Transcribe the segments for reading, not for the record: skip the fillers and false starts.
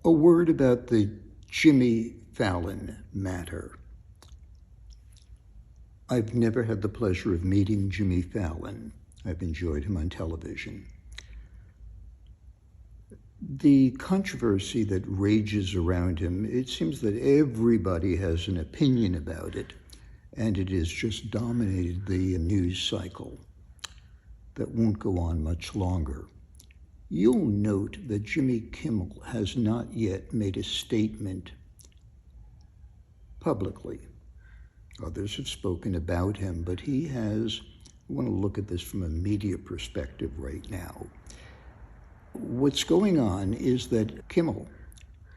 A word about the Jimmy Fallon matter. I've never had the pleasure of meeting Jimmy Fallon. I've enjoyed him on television. The controversy that rages around him, it seems that everybody has an opinion about it, and it has just dominated the news cycle. That won't go on much longer. You'll note that Jimmy Kimmel has not yet made a statement publicly. Others have spoken about him, but he has, I want to look at this from a media perspective right now. What's going on is that Kimmel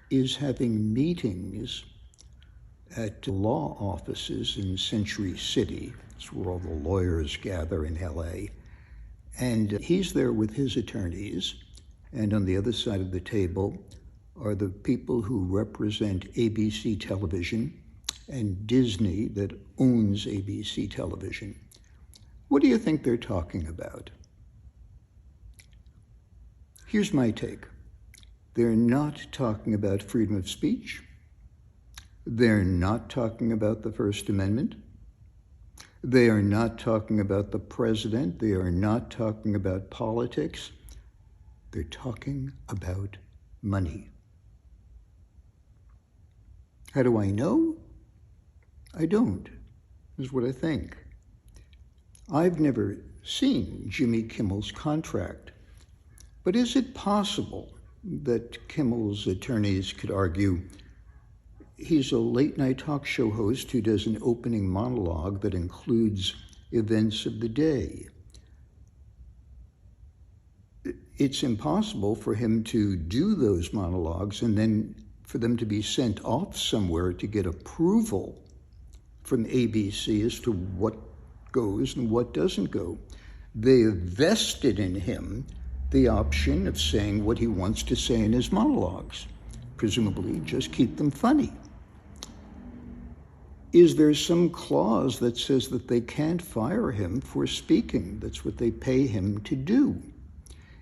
is having meetings at law offices in Century City. It's where all the lawyers gather in LA. And he's there with his attorneys, and on the other side of the table are the people who represent ABC Television and Disney that owns ABC Television. What do you think they're talking about? Here's my take. They're not talking about freedom of speech. They're not talking about the First Amendment. They are not talking about the president. They are not talking about politics. They're talking about money. How do I know? I don't. This is what I think. I've never seen Jimmy Kimmel's contract, but is it possible that Kimmel's attorneys could argue he's a late-night talk show host who does an opening monologue that includes events of the day? It's impossible for him to do those monologues and then for them to be sent off somewhere to get approval from ABC as to what goes and what doesn't go. They have vested in him the option of saying what he wants to say in his monologues, presumably just keep them funny. Is there some clause that says that they can't fire him for speaking? That's what they pay him to do.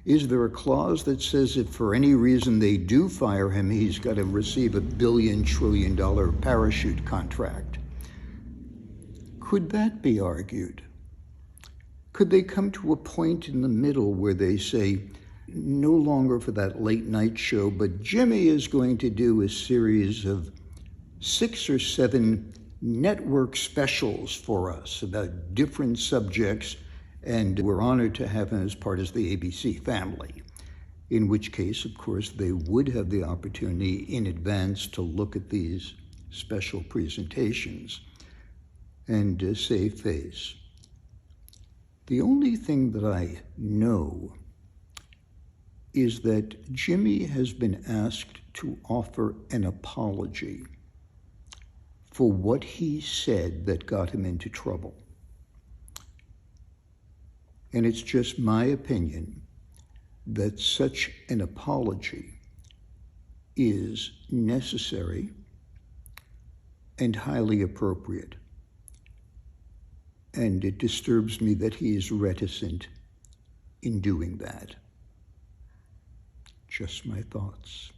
Is there a clause that says if for any reason they do fire him, he's got to receive $1 billion trillion parachute contract? Could that be argued? Could they come to a point in the middle where they say, no longer for that late night show, but Jimmy is going to do a series of 6 or 7 network specials for us about different subjects, and we're honored to have him as part of the ABC family. In which case, of course, they would have the opportunity in advance to look at these special presentations and save face. The only thing that I know is that Jimmy has been asked to offer an apology for what he said that got him into trouble. And it's just my opinion that such an apology is necessary and highly appropriate. And it disturbs me that he is reticent in doing that. Just my thoughts.